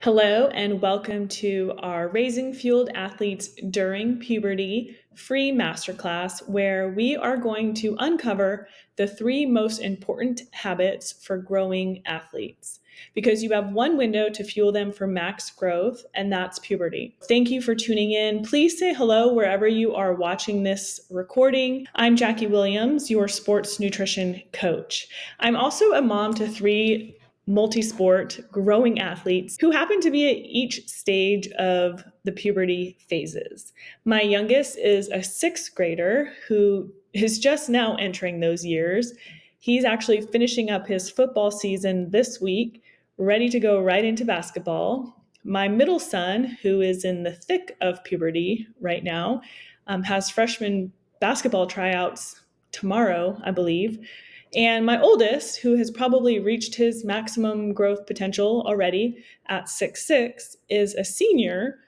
Hello, and welcome to our Raising Fueled Athletes During Puberty free masterclass, where we are going to uncover the three most important habits for growing athletes. Because you have one window to fuel them for max growth, and that's puberty. Thank you for tuning in. Please say hello wherever you are watching this recording. I'm Jackie Williams, your sports nutrition coach. I'm also a mom to three multi-sport growing athletes who happen to be at each stage of the puberty phases. My youngest is a sixth grader who is just now entering those years. He's actually finishing up his football season this week, ready to go right into basketball. My middle son, who is in the thick of puberty right now, has freshman basketball tryouts tomorrow, I believe. And my oldest, who has probably reached his maximum growth potential already at 6'6", is a senior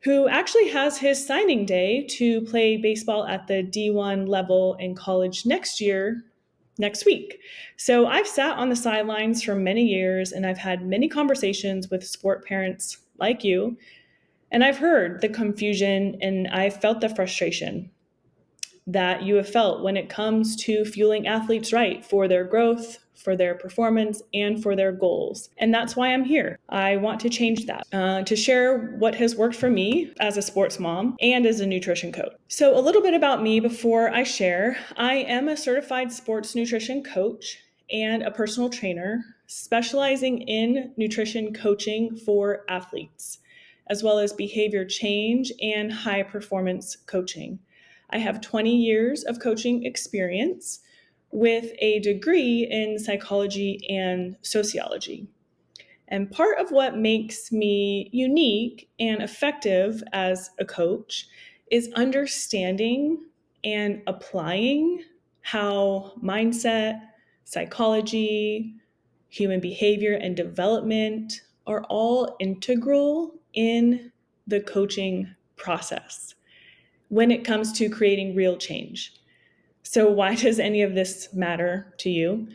who actually has his signing day to play baseball at the D1 level in college next week. So I've sat on the sidelines for many years, and I've had many conversations with sport parents like you, and I've heard the confusion and I've felt the frustration that you have felt when it comes to fueling athletes right for their growth, for their performance, and for their goals. And that's why I'm here. I want to change that, to share what has worked for me as a sports mom and as a nutrition coach. So a little bit about me before I share. I am a certified sports nutrition coach and a personal trainer specializing in nutrition coaching for athletes, as well as behavior change and high performance coaching. I have 20 years of coaching experience with a degree in psychology and sociology. And part of what makes me unique and effective as a coach is understanding and applying how mindset, psychology, human behavior, and development are all integral in the coaching process when it comes to creating real change. So why does any of this matter to you?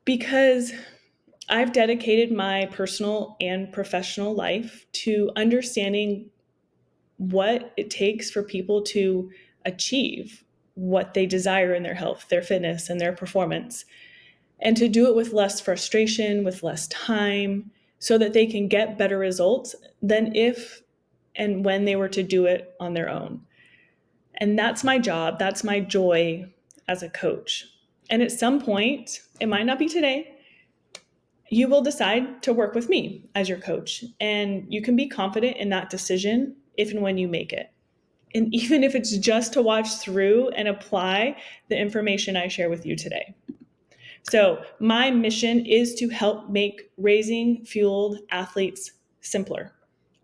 Because I've dedicated my personal and professional life to understanding what it takes for people to achieve what they desire in their health, their fitness, and their performance, and to do it with less frustration, with less time, so that they can get better results than if and when they were to do it on their own. And that's my job. That's my joy as a coach. And at some point, it might not be today, you will decide to work with me as your coach. And you can be confident in that decision if and when you make it. And even if it's just to watch through and apply the information I share with you today. So my mission is to help make raising fueled athletes simpler.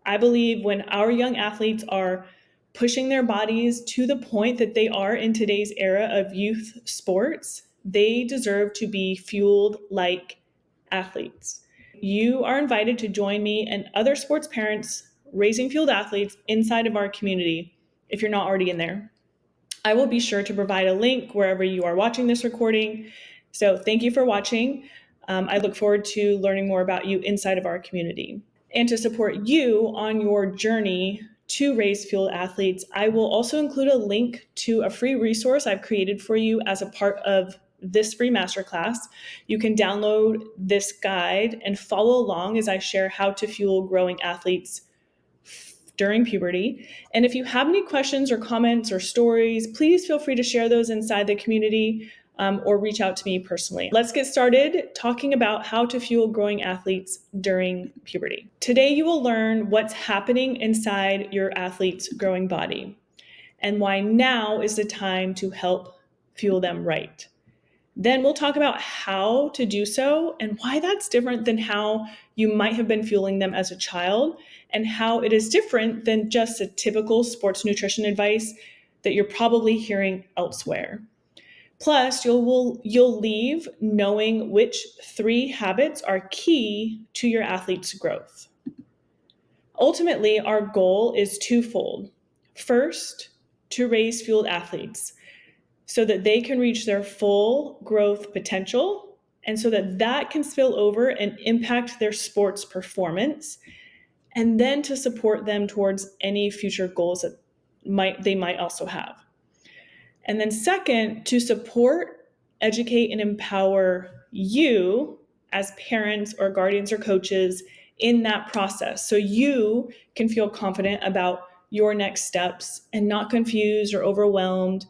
I believe when our young athletes are pushing their bodies to the point that they are in today's era of youth sports, they deserve to be fueled like athletes. You are invited to join me and other sports parents raising fueled athletes inside of our community if you're not already in there. I will be sure to provide a link wherever you are watching this recording. So thank you for watching. I look forward to learning more about you inside of our community. And to support you on your journey to raise fueled athletes, I will also include a link to a free resource I've created for you as a part of this free masterclass. You can download this guide and follow along as I share how to fuel growing athletes during puberty. And if you have any questions or comments or stories, please feel free to share those inside the community or reach out to me personally. Let's get started talking about how to fuel growing athletes during puberty. Today, you will learn what's happening inside your athlete's growing body and why now is the time to help fuel them right. Then we'll talk about how to do so and why that's different than how you might have been fueling them as a child, and how it is different than just a typical sports nutrition advice that you're probably hearing elsewhere. Plus, you'll leave knowing which three habits are key to your athlete's growth. Ultimately, our goal is twofold. First, to raise fueled athletes so that they can reach their full growth potential and so that can spill over and impact their sports performance. and then to support them towards any future goals that they might also have. And then second, to support, educate, and empower you as parents or guardians or coaches in that process, so you can feel confident about your next steps and not confused or overwhelmed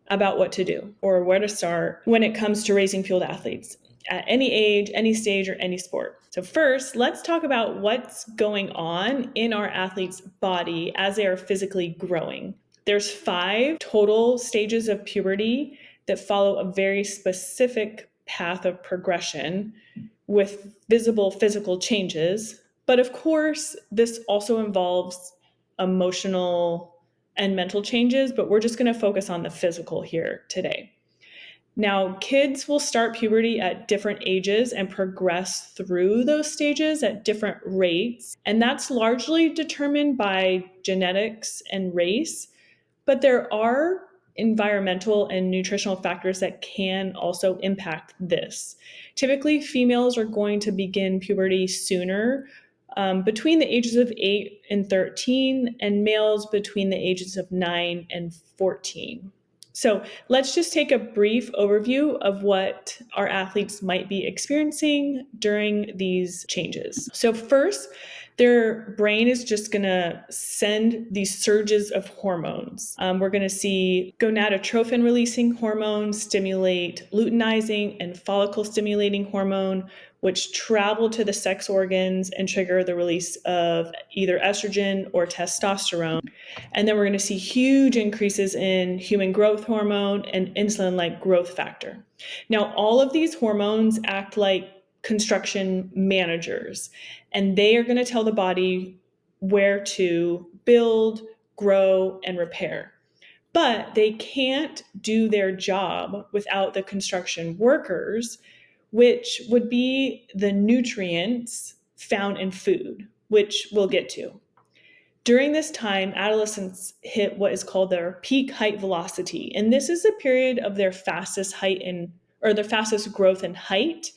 about what to do or where to start when it comes to raising fueled athletes at any age, any stage, or any sport. So first, let's talk about what's going on in our athlete's body as they are physically growing. There's 5 total stages of puberty that follow a very specific path of progression with visible physical changes. But of course, this also involves emotional and mental changes, but we're just going to focus on the physical here today. Now, kids will start puberty at different ages and progress through those stages at different rates, and that's largely determined by genetics and race, but there are environmental and nutritional factors that can also impact this. Typically, females are going to begin puberty sooner, between the ages of 8 and 13, and males between the ages of 9 and 14. So let's just take a brief overview of what our athletes might be experiencing during these changes. So first, their brain is just going to send these surges of hormones. We're going to see gonadotrophin releasing hormones stimulate luteinizing and follicle stimulating hormone, which travel to the sex organs and trigger the release of either estrogen or testosterone. And then we're going to see huge increases in human growth hormone and insulin-like growth factor. Now, all of these hormones act like construction managers, and they are going to tell the body where to build, grow, and repair. But they can't do their job without the construction workers, which would be the nutrients found in food, which we'll get to. During this time, adolescents hit what is called their peak height velocity, and this is the period of their fastest their fastest growth in height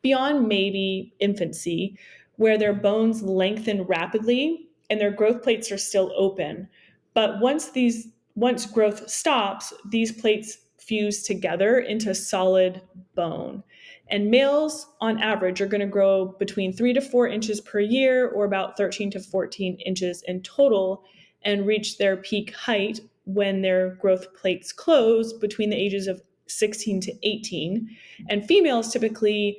beyond maybe infancy, where their bones lengthen rapidly and their growth plates are still open. But once growth stops, these plates fuse together into solid bone. And males, on average, are going to grow between 3 to 4 inches per year, or about 13 to 14 inches in total, and reach their peak height when their growth plates close between the ages of 16 to 18. And females typically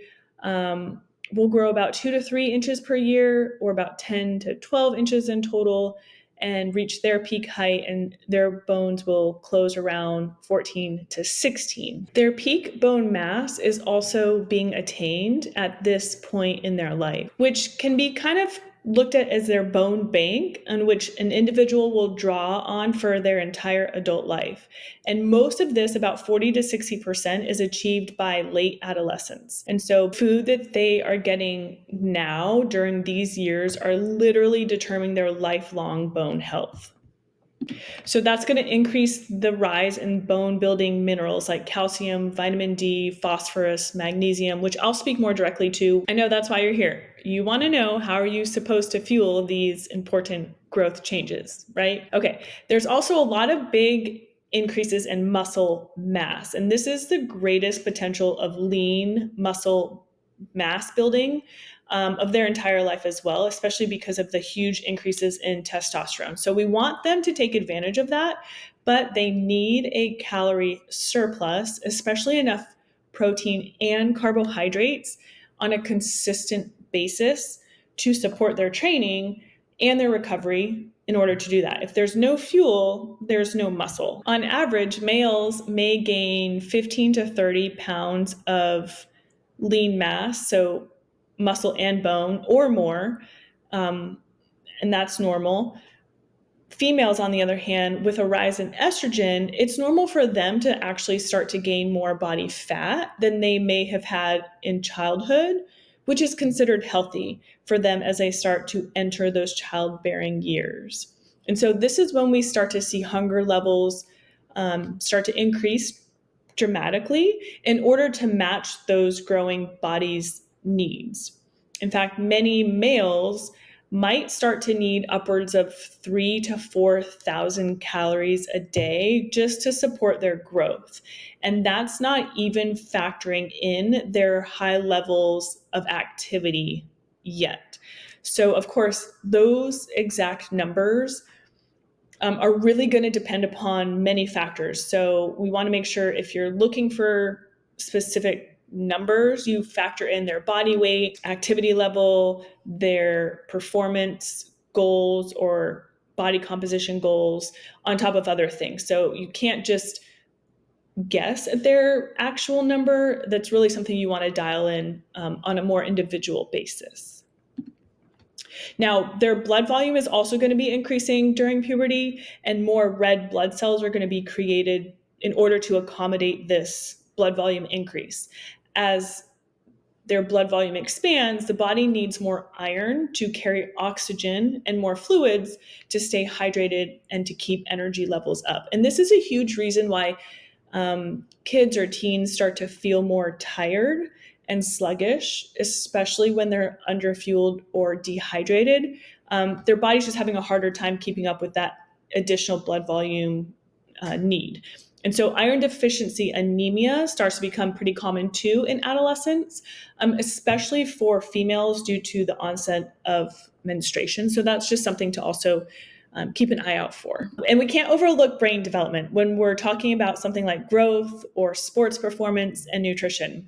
will grow about 2 to 3 inches per year, or about 10 to 12 inches in total, and reach their peak height, and their bones will close around 14 to 16. Their peak bone mass is also being attained at this point in their life, which can be kind of looked at as their bone bank, on which an individual will draw on for their entire adult life. And most of this, about 40 to 60%, is achieved by late adolescence. And so food that they are getting now during these years are literally determining their lifelong bone health. So that's going to increase the rise in bone building minerals like calcium, vitamin D, phosphorus, magnesium, which I'll speak more directly to. I know that's why you're here. You want to know, how are you supposed to fuel these important growth changes, right? Okay, there's also a lot of big increases in muscle mass, and this is the greatest potential of lean muscle mass building of their entire life as well, especially because of the huge increases in testosterone. So we want them to take advantage of that, but they need a calorie surplus, especially enough protein and carbohydrates on a consistent basis to support their training and their recovery in order to do that. If there's no fuel, there's no muscle. On average, males may gain 15 to 30 pounds of lean mass, so muscle and bone, or more, and that's normal. Females, on the other hand, with a rise in estrogen, it's normal for them to actually start to gain more body fat than they may have had in childhood, which is considered healthy for them as they start to enter those childbearing years. And so this is when we start to see hunger levels start to increase dramatically in order to match those growing bodies' needs. In fact, many males might start to need upwards of 3,000 to 4,000 calories a day just to support their growth. And that's not even factoring in their high levels of activity yet. So, of course, those exact numbers are really going to depend upon many factors. So, we want to make sure if you're looking for specific numbers, you factor in their body weight, activity level, their performance goals or body composition goals on top of other things. So you can't just guess at their actual number. That's really something you want to dial in on a more individual basis. Now, their blood volume is also going to be increasing during puberty, and more red blood cells are going to be created in order to accommodate this blood volume increase. As their blood volume expands, the body needs more iron to carry oxygen and more fluids to stay hydrated and to keep energy levels up. And this is a huge reason why kids or teens start to feel more tired and sluggish, especially when they're underfueled or dehydrated. Their body's just having a harder time keeping up with that additional blood volume need. And so iron deficiency anemia starts to become pretty common too in adolescence, especially for females due to the onset of menstruation. So that's just something to also keep an eye out for. And we can't overlook brain development when we're talking about something like growth or sports performance and nutrition.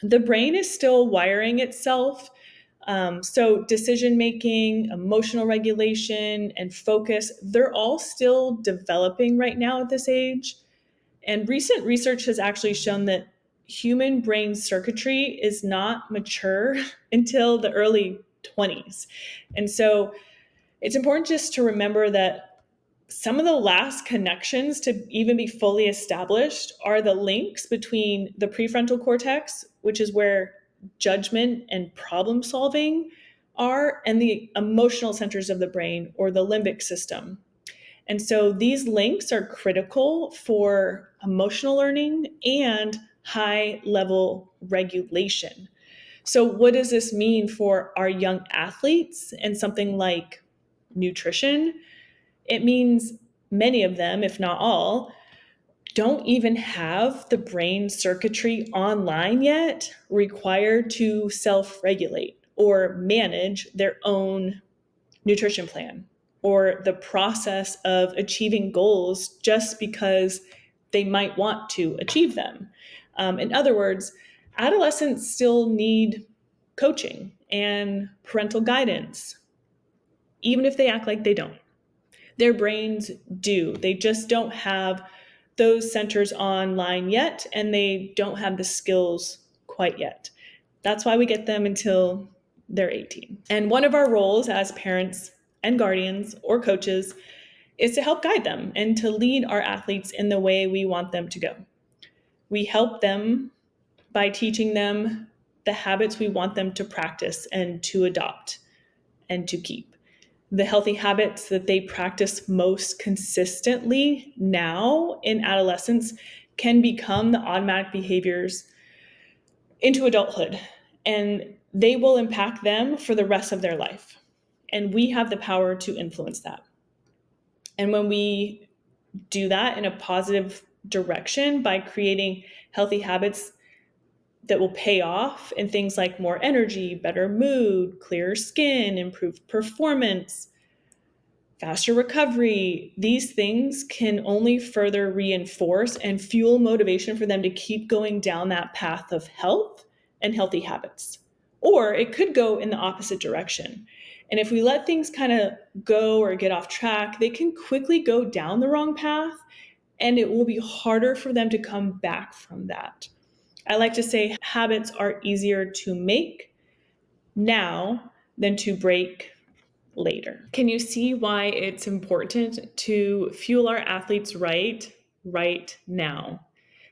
The brain is still wiring itself. So decision making, emotional regulation, and focus, they're all still developing right now at this age. And recent research has actually shown that human brain circuitry is not mature until the early 20s. And so it's important just to remember that some of the last connections to even be fully established are the links between the prefrontal cortex, which is where judgment and problem solving are, and the emotional centers of the brain, or the limbic system. And so these links are critical for emotional learning and high level regulation. So, what does this mean for our young athletes and something like nutrition? It means many of them, if not all, don't even have the brain circuitry online yet required to self regulate or manage their own nutrition plan or the process of achieving goals just because they might want to achieve them. In other words, adolescents still need coaching and parental guidance, even if they act like they don't. Their brains do. They just don't have those centers online yet, and they don't have the skills quite yet. That's why we get them until they're 18. And one of our roles as parents and guardians or coaches is to help guide them and to lead our athletes in the way we want them to go. We help them by teaching them the habits we want them to practice and to adopt and to keep. The healthy habits that they practice most consistently now in adolescence can become the automatic behaviors into adulthood, and they will impact them for the rest of their life. And we have the power to influence that. And when we do that in a positive direction by creating healthy habits that will pay off in things like more energy, better mood, clearer skin, improved performance, faster recovery, these things can only further reinforce and fuel motivation for them to keep going down that path of health and healthy habits. Or it could go in the opposite direction. And if we let things kind of go or get off track, they can quickly go down the wrong path, and it will be harder for them to come back from that. I like to say habits are easier to make now than to break later. Can you see why it's important to fuel our athletes right now?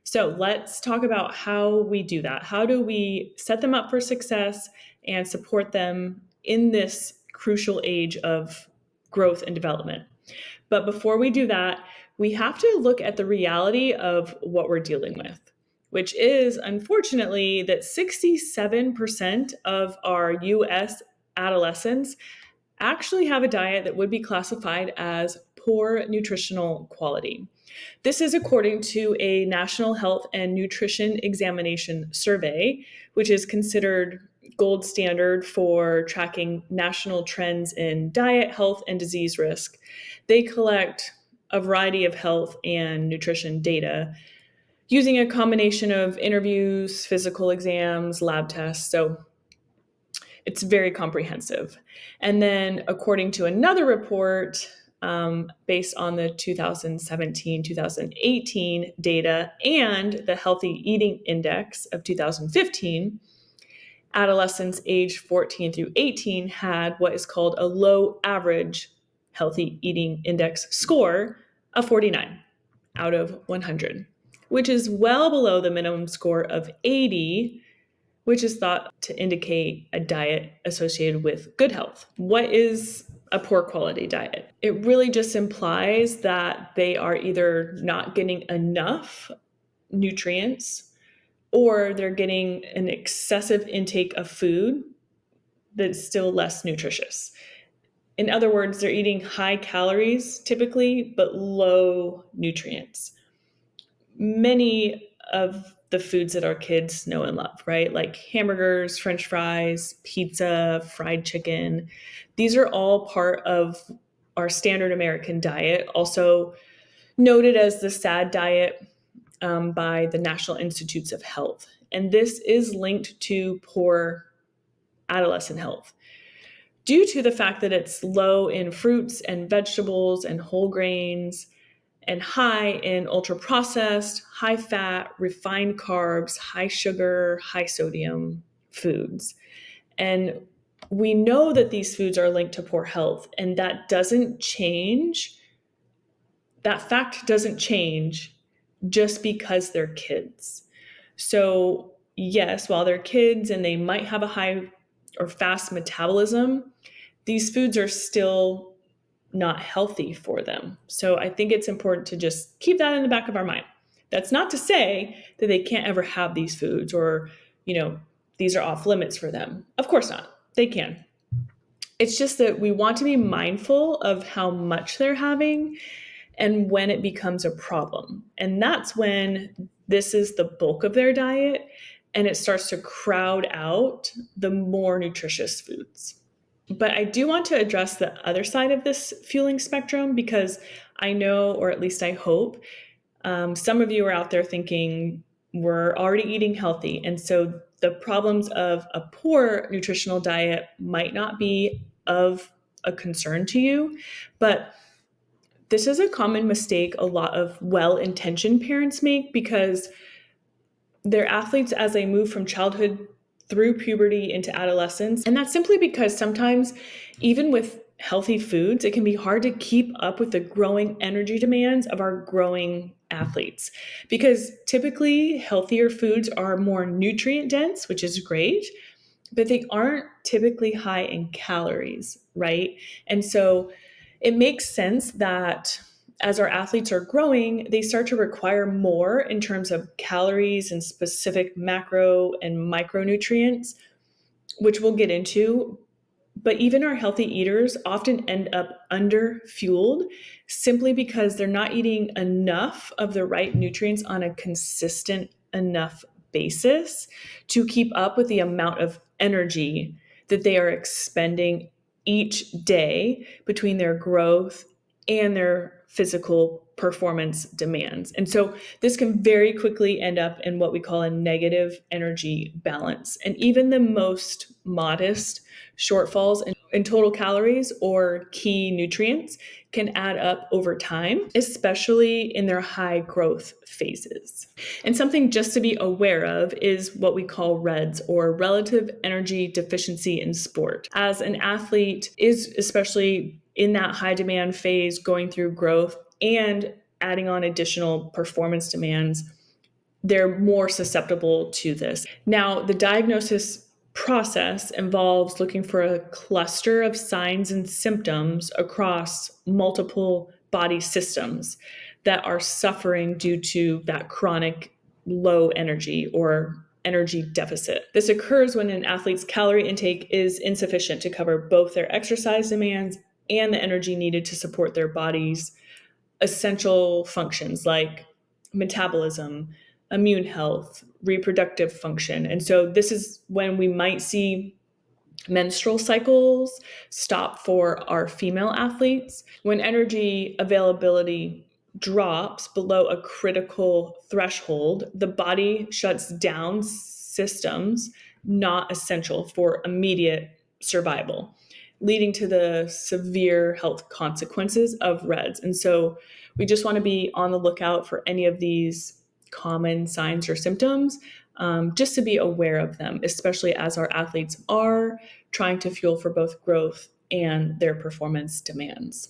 So let's talk about how we do that. How do we set them up for success and support them in this crucial age of growth and development? But before we do that, we have to look at the reality of what we're dealing with, which is unfortunately that 67% of our US adolescents actually have a diet that would be classified as poor nutritional quality. This is according to a National Health and Nutrition Examination survey, which is considered gold standard for tracking national trends in diet, health, and disease risk. They collect a variety of health and nutrition data using a combination of interviews, physical exams, lab tests. So it's very comprehensive. And then, according to another report, based on the 2017-2018 data and the Healthy Eating Index of 2015, adolescents aged 14 through 18 had what is called a low average Healthy Eating Index score of 49 out of 100, which is well below the minimum score of 80, which is thought to indicate a diet associated with good health. What is a poor quality diet? It really just implies that they are either not getting enough nutrients or they're getting an excessive intake of food that's still less nutritious. In other words, they're eating high calories typically, but low nutrients. Many of the foods that our kids know and love, right? Like hamburgers, French fries, pizza, fried chicken. These are all part of our standard American diet, also noted as the SAD diet by the National Institutes of Health. And this is linked to poor adolescent health due to the fact that it's low in fruits and vegetables and whole grains, and high in ultra processed, high fat, refined carbs, high sugar, high sodium foods. And we know that these foods are linked to poor health, and that doesn't change. That fact doesn't change just because they're kids. So, yes, while they're kids and they might have a high or fast metabolism, these foods are still not healthy for them. So I think it's important to just keep that in the back of our mind. That's not to say that they can't ever have these foods or, these are off limits for them. Of course not. They can. It's just that we want to be mindful of how much they're having and when it becomes a problem. And that's when this is the bulk of their diet and it starts to crowd out the more nutritious foods. But I do want to address the other side of this fueling spectrum because I know, or at least I hope, some of you are out there thinking we're already eating healthy. And so the problems of a poor nutritional diet might not be of a concern to you. But this is a common mistake a lot of well-intentioned parents make because their athletes, as they move from childhood through puberty into adolescence. And that's simply because sometimes, even with healthy foods, it can be hard to keep up with the growing energy demands of our growing athletes. Because typically, healthier foods are more nutrient dense, which is great, but they aren't typically high in calories, right? And so it makes sense that as our athletes are growing, they start to require more in terms of calories and specific macro and micronutrients, which we'll get into. But even our healthy eaters often end up under-fueled simply because they're not eating enough of the right nutrients on a consistent enough basis to keep up with the amount of energy that they are expending each day between their growth and their physical performance demands. And so this can very quickly end up in what we call a negative energy balance. And even the most modest shortfalls in total calories or key nutrients can add up over time, especially in their high growth phases. And something just to be aware of is what we call REDS, or relative energy deficiency in sport. As an athlete is especially in that high demand phase, going through growth and adding on additional performance demands, they're more susceptible to this. Now, the diagnosis process involves looking for a cluster of signs and symptoms across multiple body systems that are suffering due to that chronic low energy or energy deficit. This occurs when an athlete's calorie intake is insufficient to cover both their exercise demands and the energy needed to support their body's essential functions like metabolism, immune health, reproductive function. And so this is when we might see menstrual cycles stop for our female athletes. When energy availability drops below a critical threshold, the body shuts down systems not essential for immediate survival, leading to the severe health consequences of REDS. And so we just want to be on the lookout for any of these common signs or symptoms, just to be aware of them, especially as our athletes are trying to fuel for both growth and their performance demands.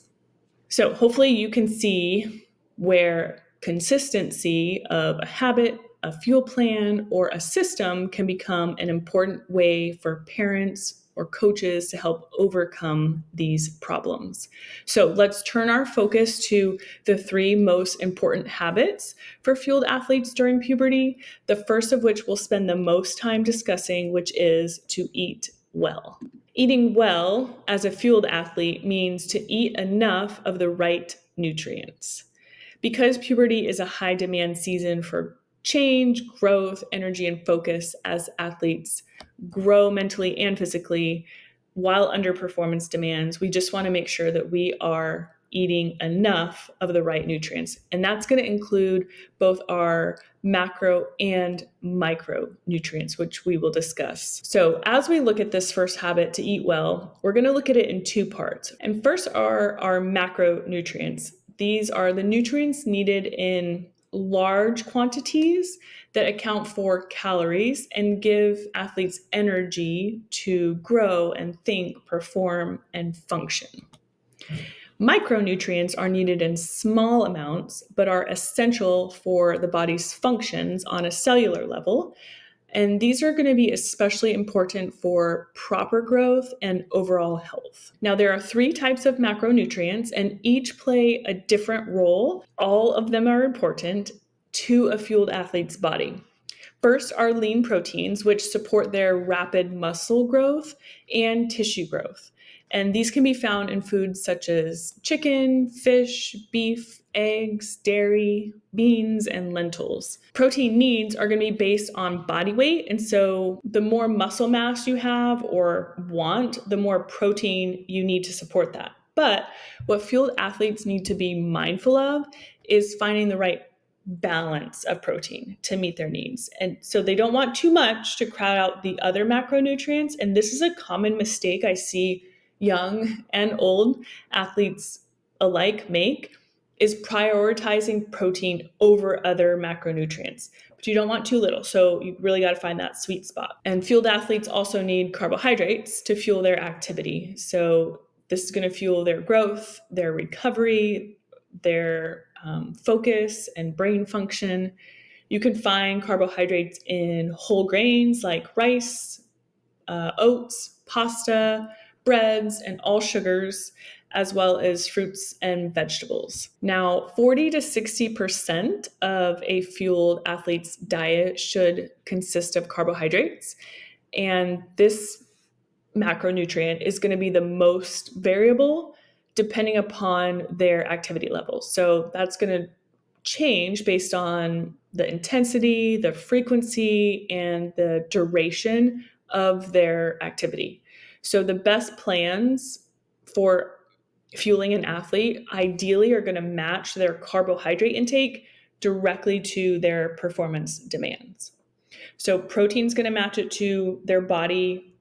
So hopefully you can see where consistency of a habit, a fuel plan, or a system can become an important way for parents or coaches to help overcome these problems. So let's turn our focus to the 3 most important habits for fueled athletes during puberty, the first of which we'll spend the most time discussing, which is to eat well. Eating well as a fueled athlete means to eat enough of the right nutrients. Because puberty is a high demand season for change, growth, energy, and focus as athletes grow mentally and physically while under performance demands, we just want to make sure that we are eating enough of the right nutrients. And that's going to include both our macro and micronutrients, which we will discuss. So as we look at this first habit to eat well, we're going to look at it in 2 parts. And first are our macronutrients. These are the nutrients needed in large quantities that account for calories and give athletes energy to grow and think, perform, and function. Micronutrients are needed in small amounts, but are essential for the body's functions on a cellular level. And these are going to be especially important for proper growth and overall health. Now, there are 3 types of macronutrients, and each play a different role. All of them are important to a fueled athlete's body. First are lean proteins, which support their rapid muscle growth and tissue growth. And these can be found in foods such as chicken, fish, beef, eggs, dairy, beans, and lentils. Protein needs are going to be based on body weight. And so the more muscle mass you have or want, the more protein you need to support that. But what fueled athletes need to be mindful of is finding the right balance of protein to meet their needs. And so they don't want too much to crowd out the other macronutrients. And this is a common mistake I see young and old athletes alike make, is prioritizing protein over other macronutrients. But you don't want too little, so you really got to find that sweet spot. And fueled athletes also need carbohydrates to fuel their activity. So this is going to fuel their growth, their recovery, their focus and brain function. You can find carbohydrates in whole grains like rice, oats, pasta, breads, and all sugars, as well as fruits and vegetables. Now, 40 to 60% of a fueled athlete's diet should consist of carbohydrates, and this macronutrient is going to be the most variable depending upon their activity level. So that's going to change based on the intensity, the frequency, and the duration of their activity. So the best plans for fueling an athlete ideally are going to match their carbohydrate intake directly to their performance demands. So protein's going to match it to their body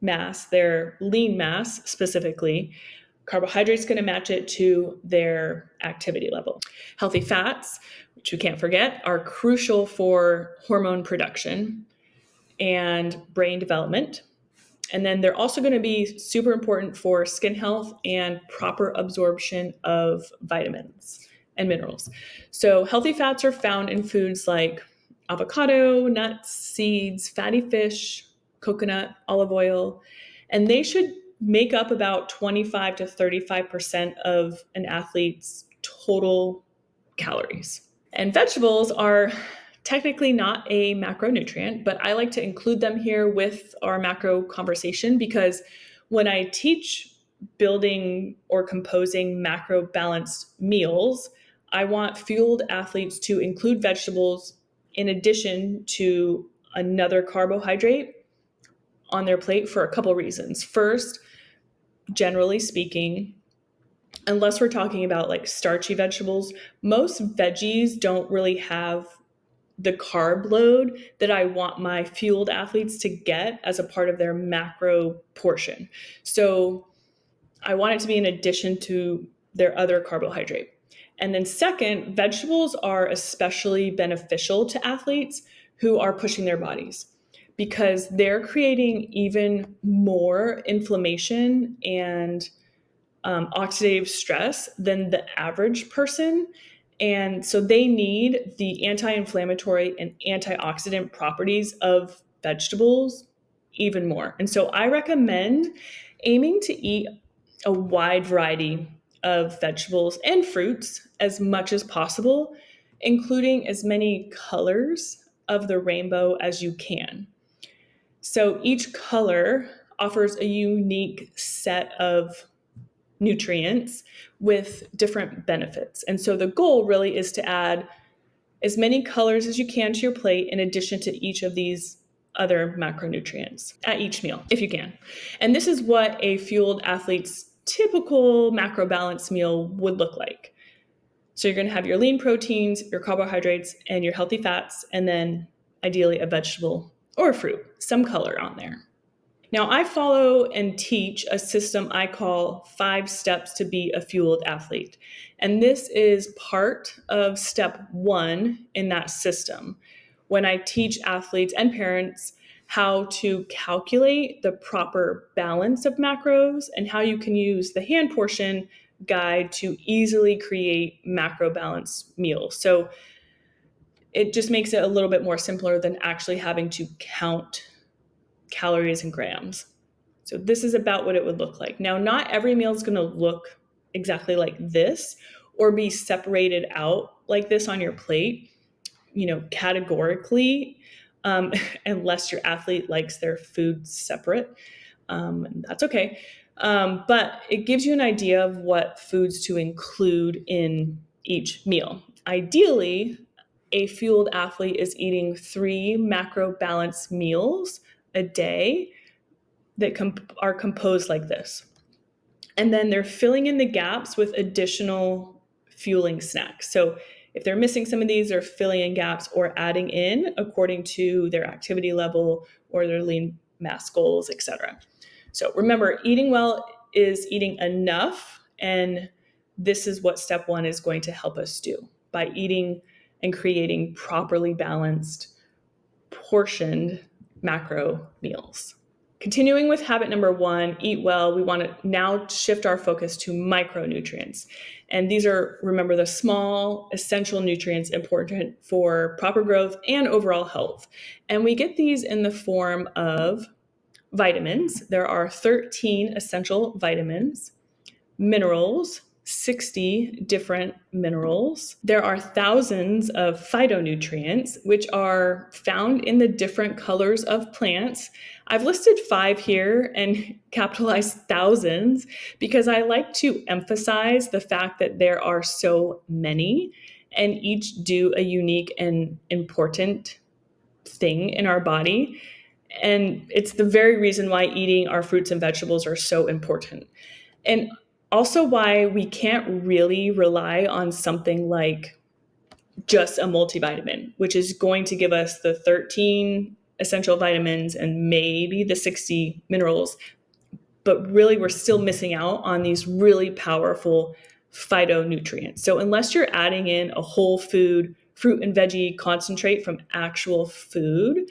mass, their lean mass specifically. Carbohydrate's going to match it to their activity level. Healthy fats, which we can't forget, are crucial for hormone production and brain development. And then they're also going to be super important for skin health and proper absorption of vitamins and minerals. So healthy fats are found in foods like avocado, nuts, seeds, fatty fish, coconut, olive oil, and they should make up about 25 to 35% of an athlete's total calories. And vegetables are technically not a macronutrient, but I like to include them here with our macro conversation because when I teach building or composing macro balanced meals, I want fueled athletes to include vegetables in addition to another carbohydrate on their plate for a couple reasons. First, generally speaking, unless we're talking about like starchy vegetables, most veggies don't really have the carb load that I want my fueled athletes to get as a part of their macro portion. So I want it to be in addition to their other carbohydrate. And then second, vegetables are especially beneficial to athletes who are pushing their bodies because they're creating even more inflammation and oxidative stress than the average person. And so they need the anti inflammatory and antioxidant properties of vegetables even more. And so I recommend aiming to eat a wide variety of vegetables and fruits as much as possible, including as many colors of the rainbow as you can. So each color offers a unique set of nutrients with different benefits. And so the goal really is to add as many colors as you can to your plate in addition to each of these other macronutrients at each meal, if you can. And this is what a fueled athlete's typical macro balance meal would look like. So you're going to have your lean proteins, your carbohydrates, and your healthy fats, and then ideally a vegetable or a fruit, some color on there. Now, I follow and teach a system I call 5 steps to be a fueled athlete. And this is part of step 1 in that system when I teach athletes and parents how to calculate the proper balance of macros and how you can use the hand portion guide to easily create macro balanced meals. So it just makes it a little bit more simpler than actually having to count calories and grams. So this is about what it would look like. Now, not every meal is going to look exactly like this or be separated out like this on your plate, categorically, unless your athlete likes their food separate. That's okay. But it gives you an idea of what foods to include in each meal. Ideally, a fueled athlete is eating 3 macro balanced meals a day that are composed like this. And then they're filling in the gaps with additional fueling snacks. So if they're missing some of these, they're filling in gaps or adding in according to their activity level or their lean mass goals, etc. So remember, eating well is eating enough. And this is what step 1 is going to help us do by eating and creating properly balanced, portioned macro meals. Continuing with habit number 1, eat well, we want to now shift our focus to micronutrients. And these are, remember, the small essential nutrients important for proper growth and overall health. And we get these in the form of vitamins. There are 13 essential vitamins, minerals, 60 different minerals. There are thousands of phytonutrients, which are found in the different colors of plants. I've listed 5 here and capitalized thousands because I like to emphasize the fact that there are so many and each do a unique and important thing in our body. And it's the very reason why eating our fruits and vegetables are so important. And also why we can't really rely on something like just a multivitamin, which is going to give us the 13 essential vitamins and maybe the 60 minerals. But really, we're still missing out on these really powerful phytonutrients. So unless you're adding in a whole food, fruit and veggie concentrate from actual food,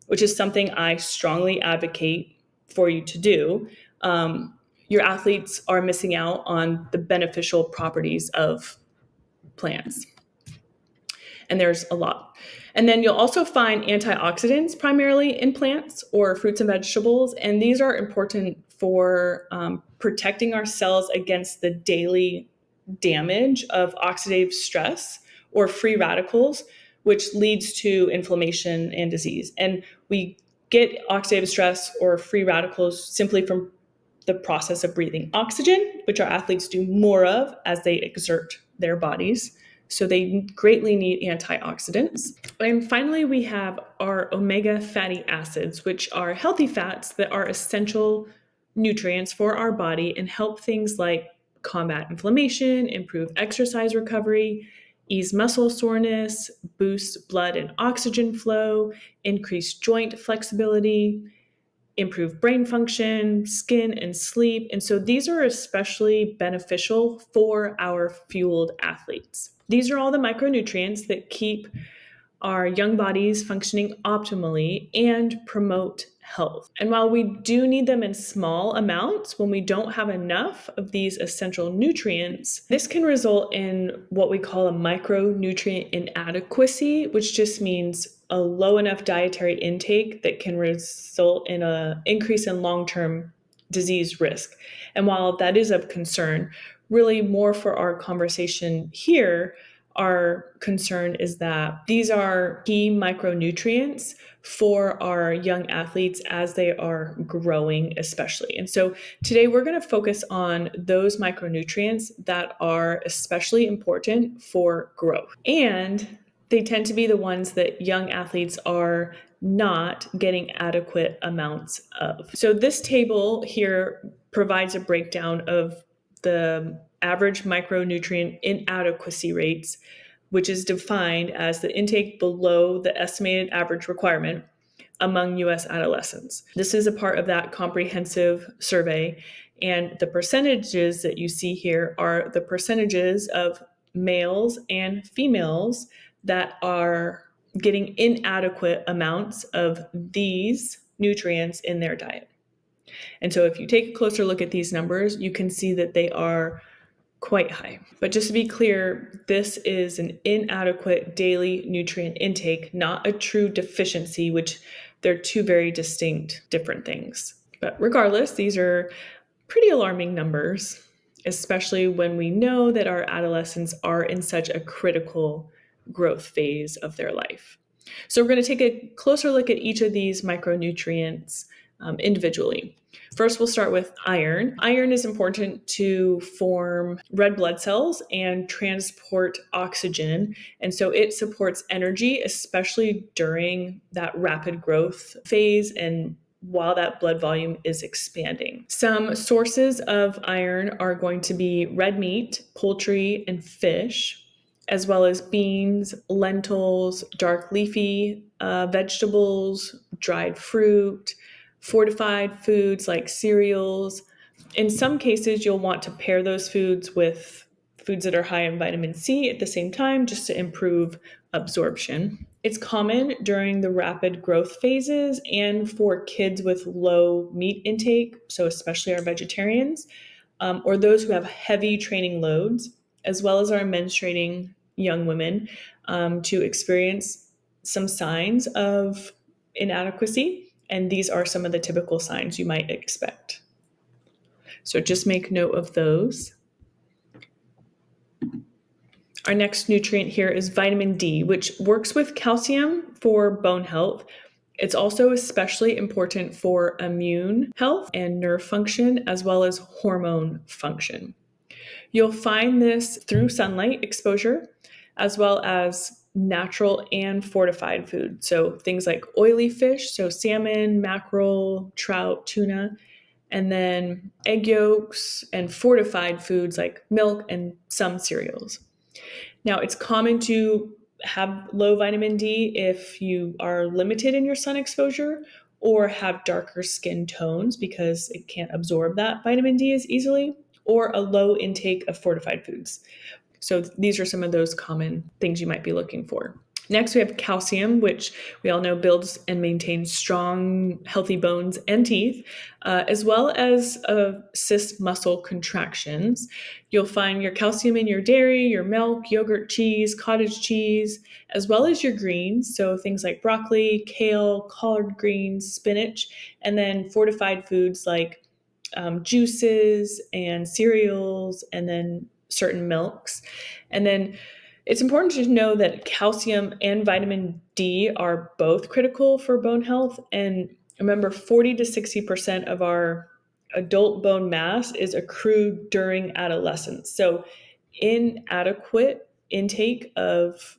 which is something I strongly advocate for you to do, your athletes are missing out on the beneficial properties of plants. And there's a lot. And then you'll also find antioxidants primarily in plants or fruits and vegetables. And these are important for protecting our cells against the daily damage of oxidative stress or free radicals, which leads to inflammation and disease. And we get oxidative stress or free radicals simply from the process of breathing oxygen, which our athletes do more of as they exert their bodies. So they greatly need antioxidants. And finally, we have our omega fatty acids, which are healthy fats that are essential nutrients for our body and help things like combat inflammation, improve exercise recovery, ease muscle soreness, boost blood and oxygen flow, increase joint flexibility, improve brain function, skin, and sleep. And so these are especially beneficial for our fueled athletes. These are all the micronutrients that keep our young bodies functioning optimally and promote health. And while we do need them in small amounts, when we don't have enough of these essential nutrients, this can result in what we call a micronutrient inadequacy, which just means a low enough dietary intake that can result in an increase in long-term disease risk. And while that is of concern, really more for our conversation here, our concern is that these are key micronutrients for our young athletes as they are growing, especially. And so today we're going to focus on those micronutrients that are especially important for growth. And they tend to be the ones that young athletes are not getting adequate amounts of. So this table here provides a breakdown of the average micronutrient inadequacy rates, which is defined as the intake below the estimated average requirement among US adolescents. This is a part of that comprehensive survey, and the percentages that you see here are the percentages of males and females that are getting inadequate amounts of these nutrients in their diet. And so if you take a closer look at these numbers, you can see that they are quite high. But just to be clear, this is an inadequate daily nutrient intake, not a true deficiency, which they're two very distinct, different things. But regardless, these are pretty alarming numbers, especially when we know that our adolescents are in such a critical growth phase of their life. So we're going to take a closer look at each of these micronutrients individually. First, we'll start with iron. Iron is important to form red blood cells and transport oxygen. And so it supports energy, especially during that rapid growth phase and while that blood volume is expanding. Some sources of iron are going to be red meat, poultry, and fish, as well as beans, lentils, dark leafy vegetables, dried fruit, fortified foods like cereals. In some cases, you'll want to pair those foods with foods that are high in vitamin C at the same time, just to improve absorption. It's common during the rapid growth phases and for kids with low meat intake, so especially our vegetarians, or those who have heavy training loads, as well as our menstruating young women, to experience some signs of inadequacy. And these are some of the typical signs you might expect. So just make note of those. Our next nutrient here is vitamin D, which works with calcium for bone health. It's also especially important for immune health and nerve function, as well as hormone function. You'll find this through sunlight exposure, as well as natural and fortified food. So things like oily fish, so salmon, mackerel, trout, tuna, and then egg yolks and fortified foods like milk and some cereals. Now, it's common to have low vitamin D if you are limited in your sun exposure or have darker skin tones because it can't absorb that vitamin D as easily, or a low intake of fortified foods. So these are some of those common things you might be looking for. Next, we have calcium, which we all know builds and maintains strong, healthy bones and teeth, as well as assist muscle contractions. You'll find your calcium in your dairy, your milk, yogurt, cheese, cottage cheese, as well as your greens. So things like broccoli, kale, collard greens, spinach, and then fortified foods like juices and cereals, and then certain milks. And then It's important to know that calcium and vitamin D are both critical for bone health. And remember, 40 to 60% of our adult bone mass is accrued during adolescence. So, inadequate intake of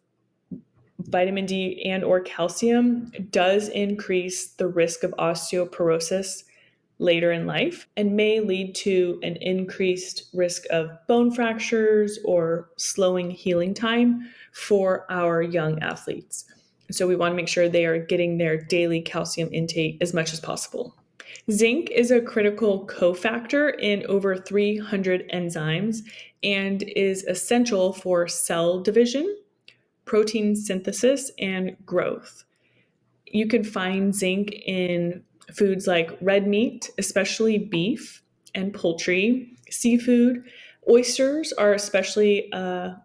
vitamin D and or calcium does increase the risk of osteoporosis later in life and may lead to an increased risk of bone fractures or slowing healing time for our young athletes. So we want to make sure they are getting their daily calcium intake as much as possible. Zinc is a critical cofactor in over 300 enzymes and is essential for cell division, protein synthesis, and growth. You can find zinc in foods like red meat, especially beef and poultry, seafood. Oysters are especially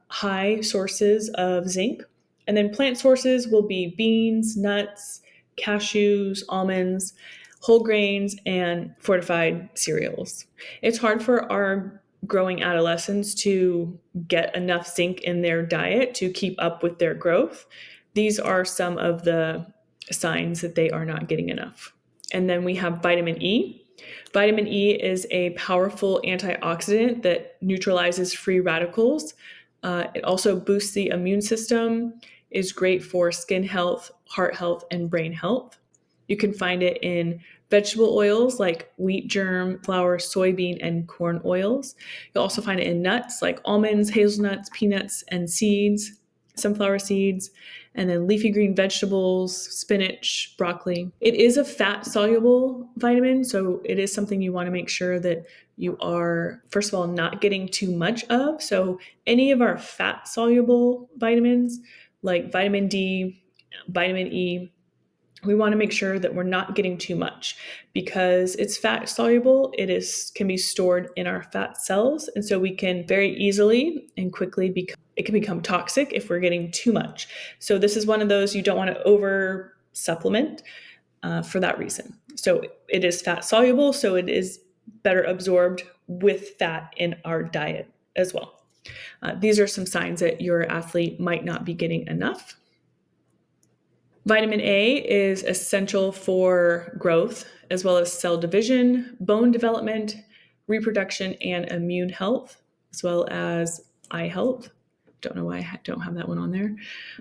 high sources of zinc. And then plant sources will be beans, nuts, cashews, almonds, whole grains, and fortified cereals. It's hard for our growing adolescents to get enough zinc in their diet to keep up with their growth. These are some of the signs that they are not getting enough. And then we have vitamin E. Vitamin E is a powerful antioxidant that neutralizes free radicals. It also boosts the immune system, is great for skin health, heart health, and brain health. You can find it in vegetable oils like wheat germ, flour, soybean, and corn oils. You'll also find it in nuts like almonds, hazelnuts, peanuts, and seeds, sunflower seeds, and then leafy green vegetables, spinach, broccoli. It is a fat soluble vitamin, so it is something you want to make sure that you are, first of all, not getting too much of. So, any of our fat soluble vitamins like vitamin D, vitamin E, we want to make sure that we're not getting too much because it's fat soluble. Can be stored in our fat cells, and so we can very easily and quickly it can become toxic if we're getting too much. So this is one of those you don't want to over supplement for that reason. So it is fat soluble, so it is better absorbed with fat in our diet as well. These are some signs that your athlete might not be getting enough. Vitamin A is essential for growth, as well as cell division, bone development, reproduction, and immune health, as well as eye health. Don't know why I don't have that one on there.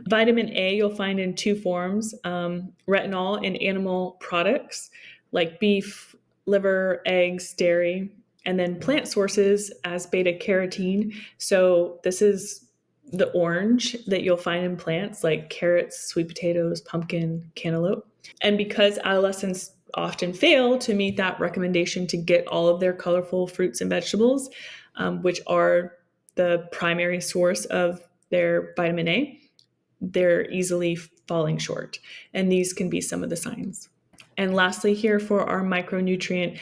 Vitamin A you'll find in two forms, retinol in animal products like beef, liver, eggs, dairy, and then plant sources as beta carotene. So this is the orange that you'll find in plants like carrots, sweet potatoes, pumpkin, cantaloupe. And because adolescents often fail to meet that recommendation to get all of their colorful fruits and vegetables, which are the primary source of their vitamin A, they're easily falling short. And these can be some of the signs. And lastly, here for our micronutrient,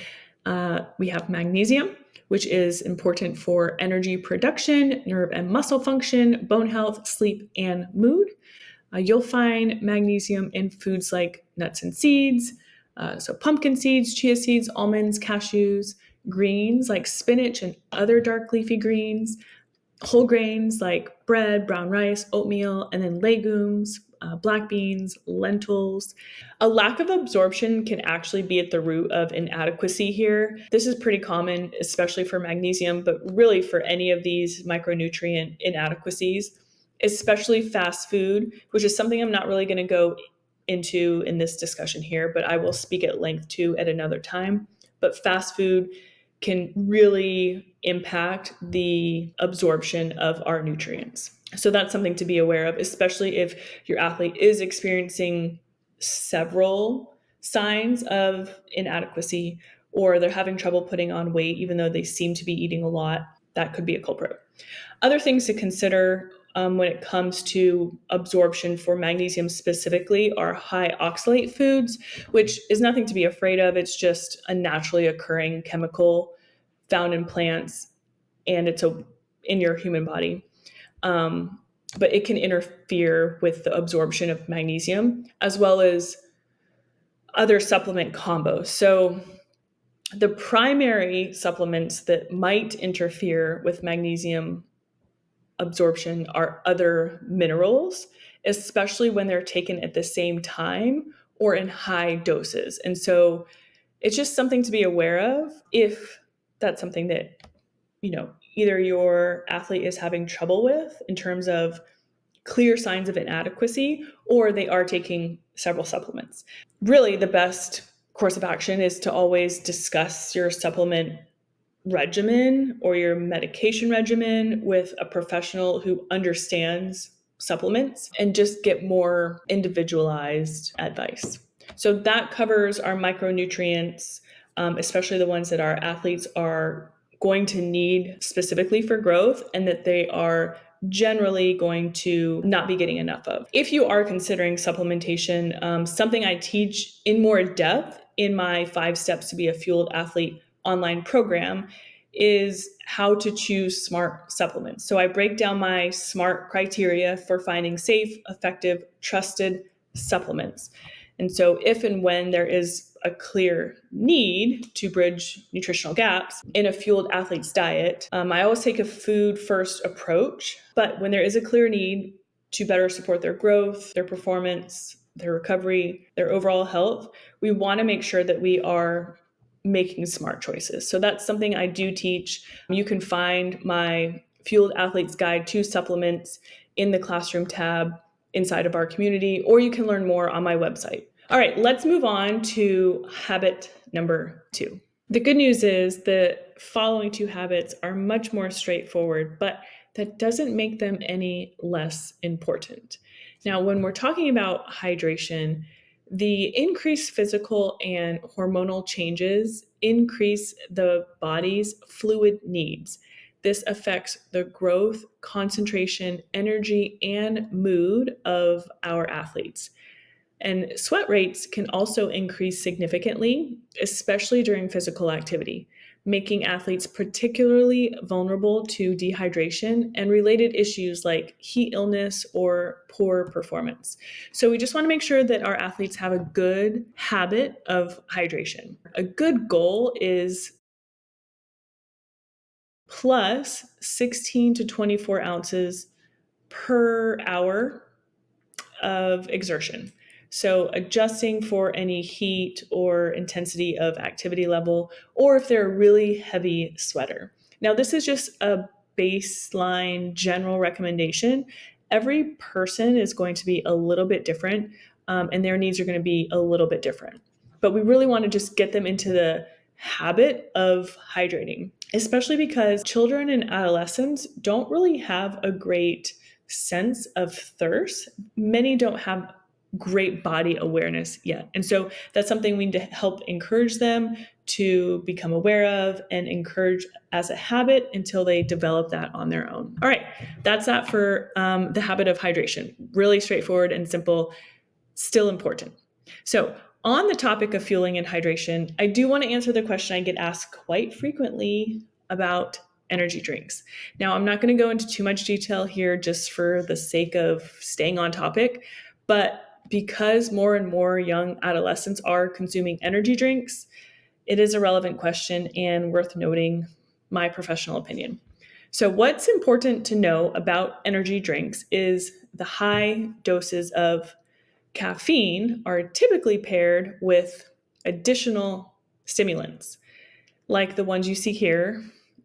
we have magnesium, which is important for energy production, nerve and muscle function, bone health, sleep, and mood. You'll find magnesium in foods like nuts and seeds, so pumpkin seeds, chia seeds, almonds, cashews, greens like spinach and other dark leafy greens, whole grains like bread, brown rice, oatmeal, and then legumes, black beans, lentils. A lack of absorption can actually be at the root of inadequacy here. This is pretty common, especially for magnesium, but really for any of these micronutrient inadequacies, especially fast food, which is something I'm not really going to go into in this discussion here, but I will speak at length to at another time. But fast food can really impact the absorption of our nutrients. So that's something to be aware of, especially if your athlete is experiencing several signs of inadequacy or they're having trouble putting on weight, even though they seem to be eating a lot. That could be a culprit. Other things to consider when it comes to absorption for magnesium specifically are high oxalate foods, which is nothing to be afraid of. It's just a naturally occurring chemical found in plants, and it's in your human body. But it can interfere with the absorption of magnesium as well as other supplement combos. So the primary supplements that might interfere with magnesium absorption are other minerals, especially when they're taken at the same time or in high doses. And so it's just something to be aware of if that's something that, either your athlete is having trouble with in terms of clear signs of inadequacy, or they are taking several supplements. Really, the best course of action is to always discuss your supplement regimen or your medication regimen with a professional who understands supplements and just get more individualized advice. So that covers our micronutrients, especially the ones that our athletes are going to need specifically for growth and that they are generally going to not be getting enough of. If you are considering supplementation, something I teach in more depth in my 5 Steps to be a Fueled Athlete online program is how to choose smart supplements. So I break down my SMART criteria for finding safe, effective, trusted supplements. And so if and when there is a clear need to bridge nutritional gaps in a fueled athlete's diet, I always take a food first approach. But when there is a clear need to better support their growth, their performance, their recovery, their overall health, we want to make sure that we are making smart choices. So that's something I do teach. You can find my Fueled Athlete's Guide to Supplements in the classroom tab inside of our community, or you can learn more on my website. All right, let's move on to habit number 2. The good news is the following 2 habits are much more straightforward, but that doesn't make them any less important. Now, when we're talking about hydration, the increased physical and hormonal changes increase the body's fluid needs. This affects the growth, concentration, energy, and mood of our athletes. And sweat rates can also increase significantly, especially during physical activity, making athletes particularly vulnerable to dehydration and related issues like heat illness or poor performance. So we just want to make sure that our athletes have a good habit of hydration. A good goal is plus 16 to 24 ounces per hour of exertion. So adjusting for any heat or intensity of activity level, or if they're a really heavy sweater. Now, this is just a baseline general recommendation. Every person is going to be a little bit different, and their needs are going to be a little bit different. But we really want to just get them into the habit of hydrating, especially because children and adolescents don't really have a great sense of thirst. Many don't have great body awareness yet. And so that's something we need to help encourage them to become aware of and encourage as a habit until they develop that on their own. All right, that's that for the habit of hydration. Really straightforward and simple, still important. So on the topic of fueling and hydration, I do want to answer the question I get asked quite frequently about energy drinks. Now, I'm not going to go into too much detail here just for the sake of staying on topic, but because more and more young adolescents are consuming energy drinks, it is a relevant question and worth noting my professional opinion. So what's important to know about energy drinks is the high doses of caffeine are typically paired with additional stimulants, like the ones you see here.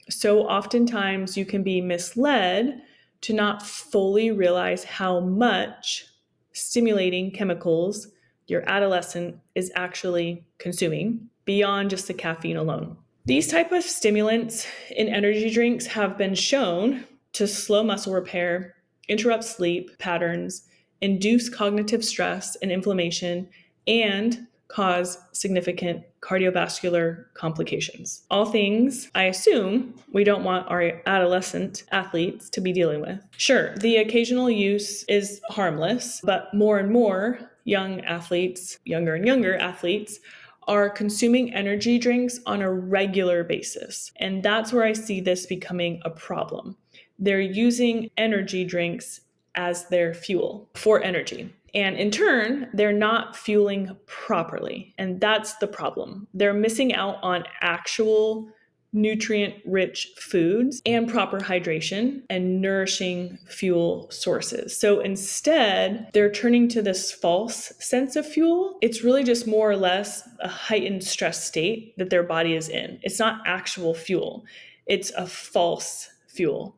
So oftentimes you can be misled to not fully realize how much stimulating chemicals your adolescent is actually consuming beyond just the caffeine alone. These type of stimulants in energy drinks have been shown to slow muscle repair, interrupt sleep patterns, induce cognitive stress and inflammation, and cause significant cardiovascular complications. All things I assume we don't want our adolescent athletes to be dealing with. Sure, the occasional use is harmless, but more and more young athletes, younger and younger athletes, are consuming energy drinks on a regular basis. And that's where I see this becoming a problem. They're using energy drinks as their fuel for energy. And in turn, they're not fueling properly. And that's the problem. They're missing out on actual nutrient-rich foods and proper hydration and nourishing fuel sources. So instead, they're turning to this false sense of fuel. It's really just more or less a heightened stress state that their body is in. It's not actual fuel. It's a false fuel.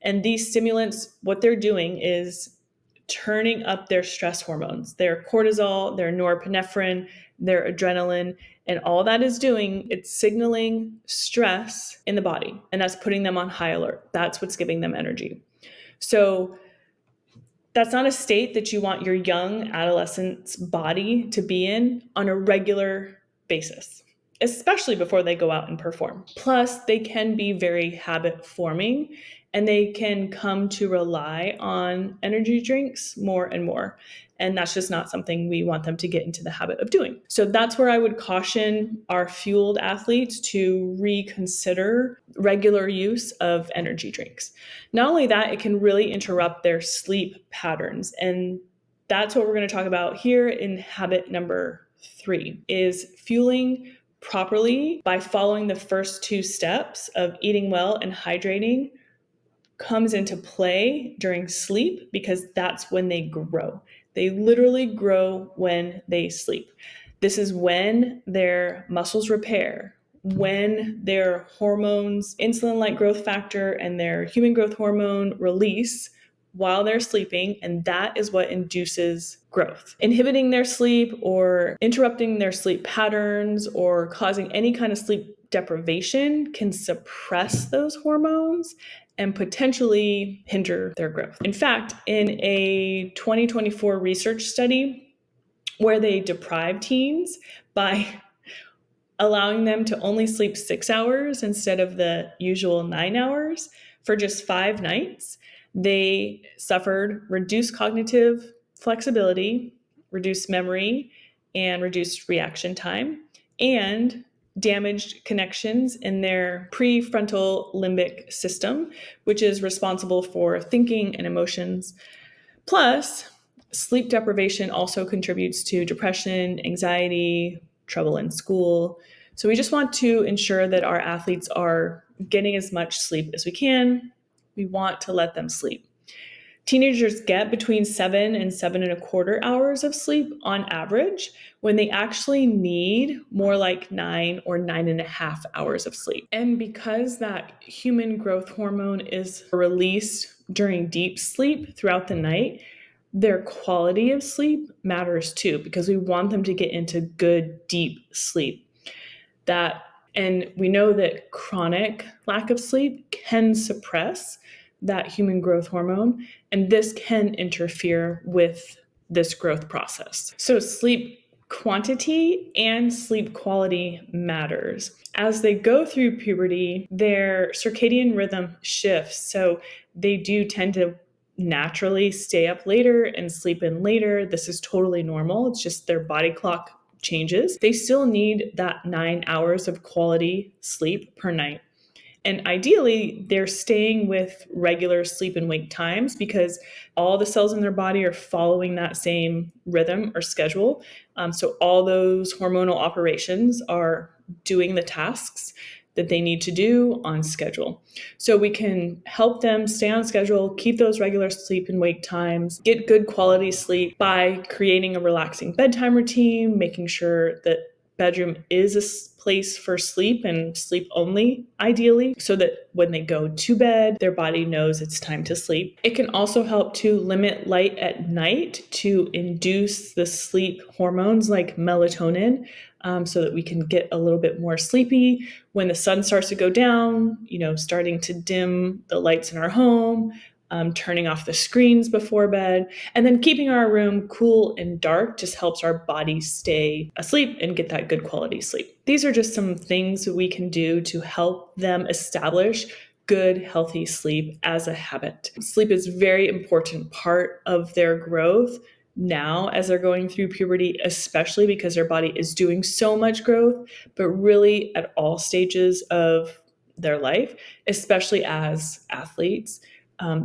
And these stimulants, what they're doing is turning up their stress hormones, their cortisol, their norepinephrine, their adrenaline, and all that is doing, it's signaling stress in the body, and that's putting them on high alert. That's what's giving them energy. So that's not a state that you want your young adolescent's body to be in on a regular basis, especially before they go out and perform. Plus, they can be very habit forming and they can come to rely on energy drinks more and more. And that's just not something we want them to get into the habit of doing. So that's where I would caution our fueled athletes to reconsider regular use of energy drinks. Not only that, it can really interrupt their sleep patterns. And that's what we're going to talk about here in habit number 3 is fueling properly by following the first 2 steps of eating well and hydrating comes into play during sleep because that's when they grow. They literally grow when they sleep. This is when their muscles repair, when their hormones, insulin-like growth factor and their human growth hormone release while they're sleeping, and that is what induces growth. Inhibiting their sleep or interrupting their sleep patterns or causing any kind of sleep deprivation can suppress those hormones and potentially hinder their growth. In fact, in a 2024 research study where they deprived teens by allowing them to only sleep 6 hours instead of the usual 9 hours for just 5 nights, they suffered reduced cognitive flexibility, reduced memory, and reduced reaction time, and damaged connections in their prefrontal limbic system, which is responsible for thinking and emotions. Plus, sleep deprivation also contributes to depression, anxiety, trouble in school. So we just want to ensure that our athletes are getting as much sleep as we can. We want to let them sleep. Teenagers get between 7 and 7.25 hours of sleep on average when they actually need more like 9 or 9.5 hours of sleep. And because that human growth hormone is released during deep sleep throughout the night, their quality of sleep matters too, because we want them to get into good, deep sleep. And we know that chronic lack of sleep can suppress that human growth hormone, and this can interfere with this growth process. So sleep quantity and sleep quality matters. As they go through puberty, their circadian rhythm shifts, so they do tend to naturally stay up later and sleep in later. This is totally normal. It's just their body clock changes. They still need that 9 hours of quality sleep per night. And ideally, they're staying with regular sleep and wake times because all the cells in their body are following that same rhythm or schedule. So all those hormonal operations are doing the tasks that they need to do on schedule. So we can help them stay on schedule, keep those regular sleep and wake times, get good quality sleep by creating a relaxing bedtime routine, making sure that bedroom is a place for sleep and sleep only, ideally, so that when they go to bed, their body knows it's time to sleep. It can also help to limit light at night to induce the sleep hormones like melatonin, so that we can get a little bit more sleepy when the sun starts to go down, starting to dim the lights in our home, turning off the screens before bed, and then keeping our room cool and dark just helps our body stay asleep and get that good quality sleep. These are just some things that we can do to help them establish good, healthy sleep as a habit. Sleep is a very important part of their growth now as they're going through puberty, especially because their body is doing so much growth, but really at all stages of their life, especially as athletes.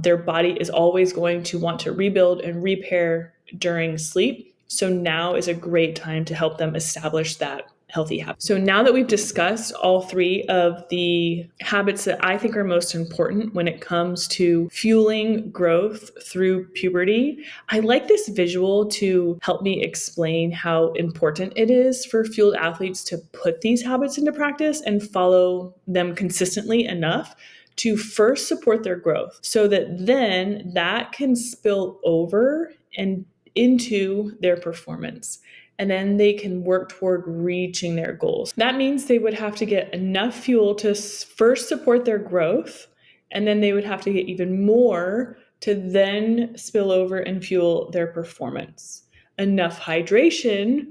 Their body is always going to want to rebuild and repair during sleep. So now is a great time to help them establish that healthy habits. So now that we've discussed all three of the habits that I think are most important when it comes to fueling growth through puberty, I like this visual to help me explain how important it is for fueled athletes to put these habits into practice and follow them consistently enough to first support their growth so that then that can spill over and into their performance. And then they can work toward reaching their goals. That means they would have to get enough fuel to first support their growth, and then they would have to get even more to then spill over and fuel their performance. Enough hydration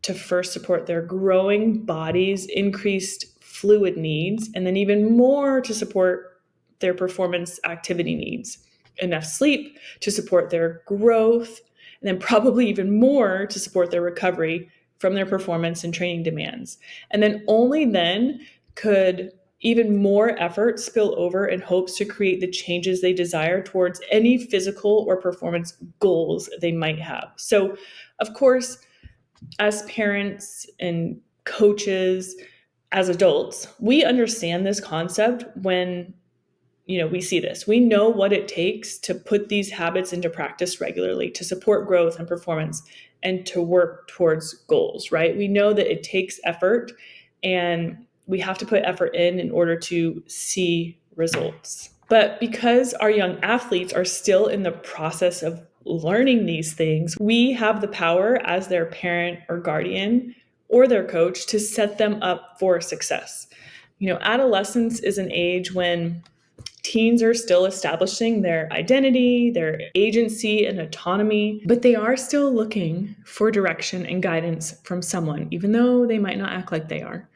to first support their growing body's increased fluid needs, and then even more to support their performance activity needs. Enough sleep to support their growth, and then probably even more to support their recovery from their performance and training demands. And then only then could even more effort spill over in hopes to create the changes they desire towards any physical or performance goals they might have. So, of course, as parents and coaches, as adults, we understand this concept when we see this. We know what it takes to put these habits into practice regularly, to support growth and performance, and to work towards goals, right? We know that it takes effort, and we have to put effort in order to see results. But because our young athletes are still in the process of learning these things, we have the power as their parent or guardian or their coach to set them up for success. Adolescence is an age when teens are still establishing their identity, their agency, and autonomy, but they are still looking for direction and guidance from someone, even though they might not act like they are.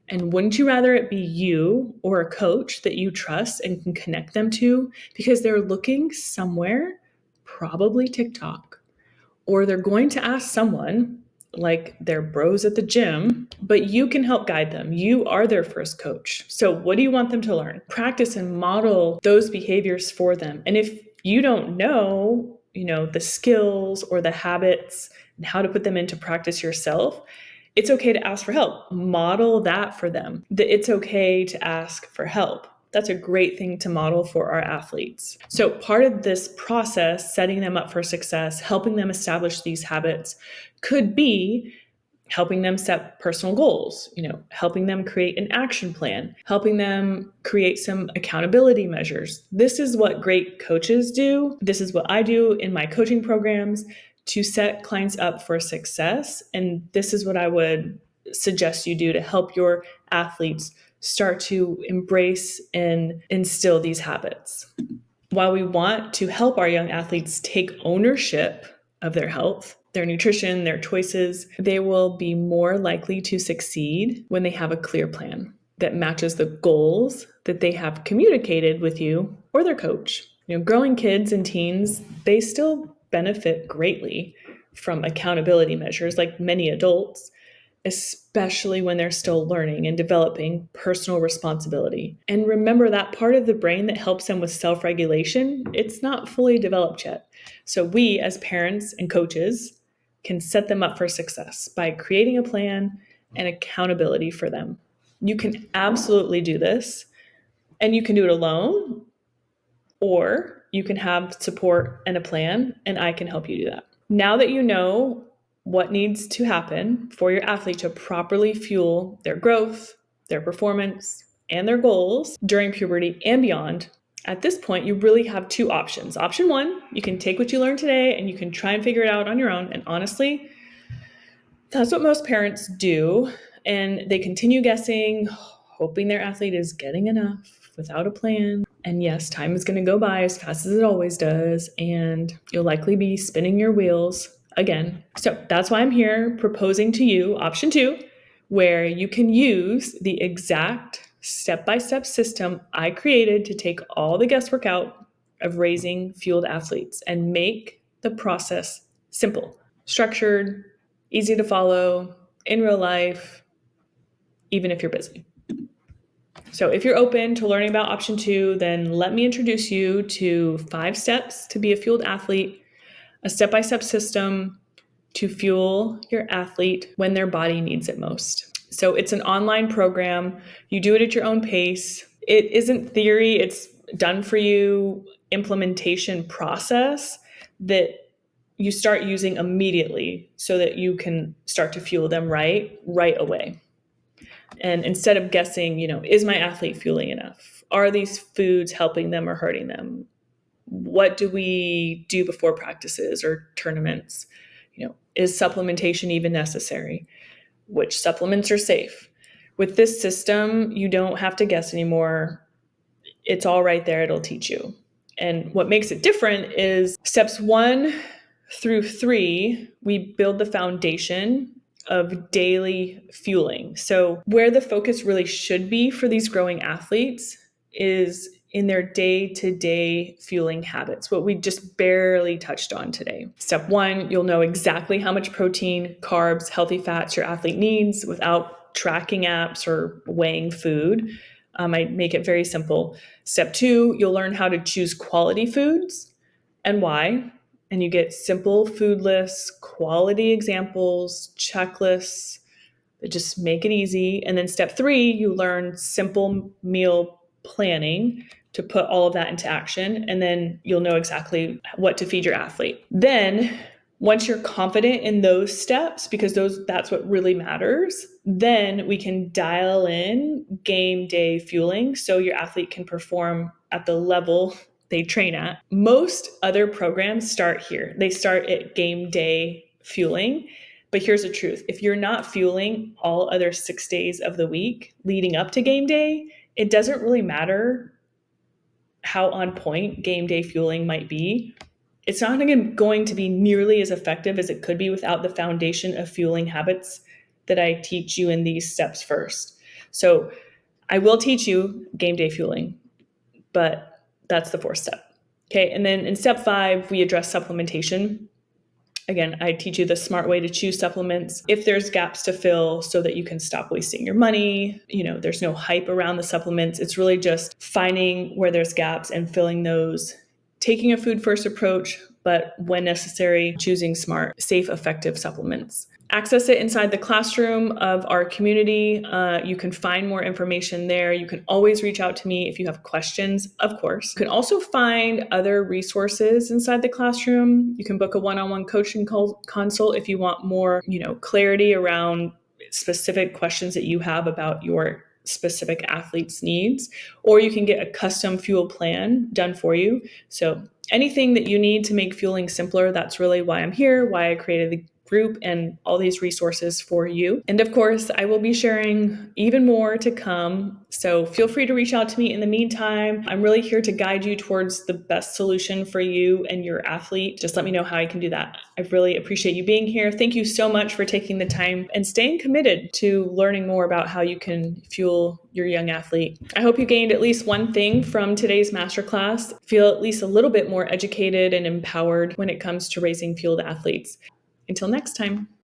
And wouldn't you rather it be you or a coach that you trust and can connect them to because they're looking somewhere, probably TikTok, or they're going to ask someone like their bros at the gym, but you can help guide them. You are their first coach. So what do you want them to learn? Practice and model those behaviors for them. And if you don't know, the skills or the habits and how to put them into practice yourself, it's okay to ask for help. Model that for them. That it's okay to ask for help. That's a great thing to model for our athletes. So part of this process, setting them up for success, helping them establish these habits, could be helping them set personal goals, helping them create an action plan, helping them create some accountability measures. This is what great coaches do. This is what I do in my coaching programs to set clients up for success. And this is what I would suggest you do to help your athletes start to embrace and instill these habits. While we want to help our young athletes take ownership of their health, their nutrition, their choices, they will be more likely to succeed when they have a clear plan that matches the goals that they have communicated with you or their coach. Growing kids and teens, they still benefit greatly from accountability measures like many adults, especially when they're still learning and developing personal responsibility. And remember that part of the brain that helps them with self-regulation, it's not fully developed yet. So we, as parents and coaches, can set them up for success by creating a plan and accountability for them. You can absolutely do this, and you can do it alone, or you can have support and a plan, and I can help you do that. Now that you know what needs to happen for your athlete to properly fuel their growth, their performance, and their goals during puberty and beyond, at this point, you really have two options. Option one, you can take what you learned today and you can try and figure it out on your own. And honestly, that's what most parents do. And they continue guessing, hoping their athlete is getting enough without a plan. And yes, time is going to go by as fast as it always does. And you'll likely be spinning your wheels again. So that's why I'm here proposing to you option two, where you can use the exact step-by-step system I created to take all the guesswork out of raising fueled athletes and make the process simple, structured, easy to follow, in real life, even if you're busy. So if you're open to learning about option two, then let me introduce you to 5 steps to be a fueled athlete, a step-by-step system to fuel your athlete when their body needs it most. So it's an online program. You do it at your own pace. It isn't theory, it's done for you implementation process that you start using immediately so that you can start to fuel them right away. And instead of guessing, is my athlete fueling enough? Are these foods helping them or hurting them? What do we do before practices or tournaments? Is supplementation even necessary? Which supplements are safe? With this system, you don't have to guess anymore. It's all right there. It'll teach you. And what makes it different is steps 1 through 3, we build the foundation of daily fueling. So where the focus really should be for these growing athletes is in their day-to-day fueling habits, what we just barely touched on today. Step 1, you'll know exactly how much protein, carbs, healthy fats your athlete needs without tracking apps or weighing food. I make it very simple. Step 2, you'll learn how to choose quality foods and why. And you get simple food lists, quality examples, checklists that just make it easy. And then step 3, you learn simple meal planning to put all of that into action. And then you'll know exactly what to feed your athlete. Then once you're confident in those steps, because that's what really matters, then we can dial in game day fueling so your athlete can perform at the level they train at. Most other programs start here. They start at game day fueling. But here's the truth. If you're not fueling all other 6 days of the week leading up to game day, it doesn't really matter how on point game day fueling might be. It's not going to be nearly as effective as it could be without the foundation of fueling habits that I teach you in these steps first. So I will teach you game day fueling, but that's the 4th step. Okay, and then in step 5, we address supplementation. Again, I teach you the smart way to choose supplements if there's gaps to fill so that you can stop wasting your money. There's no hype around the supplements. It's really just finding where there's gaps and filling those, taking a food first approach, but when necessary, choosing smart, safe, effective supplements. Access it inside the classroom of our community. You can find more information there. You can always reach out to me if you have questions, of course. You can also find other resources inside the classroom. You can book a one-on-one coaching consult if you want more, clarity around specific questions that you have about your specific athlete's needs, or you can get a custom fuel plan done for you. So anything that you need to make fueling simpler, that's really why I'm here, why I created the group and all these resources for you. And of course, I will be sharing even more to come. So feel free to reach out to me in the meantime. I'm really here to guide you towards the best solution for you and your athlete. Just let me know how I can do that. I really appreciate you being here. Thank you so much for taking the time and staying committed to learning more about how you can fuel your young athlete. I hope you gained at least one thing from today's masterclass. Feel at least a little bit more educated and empowered when it comes to raising fueled athletes. Until next time.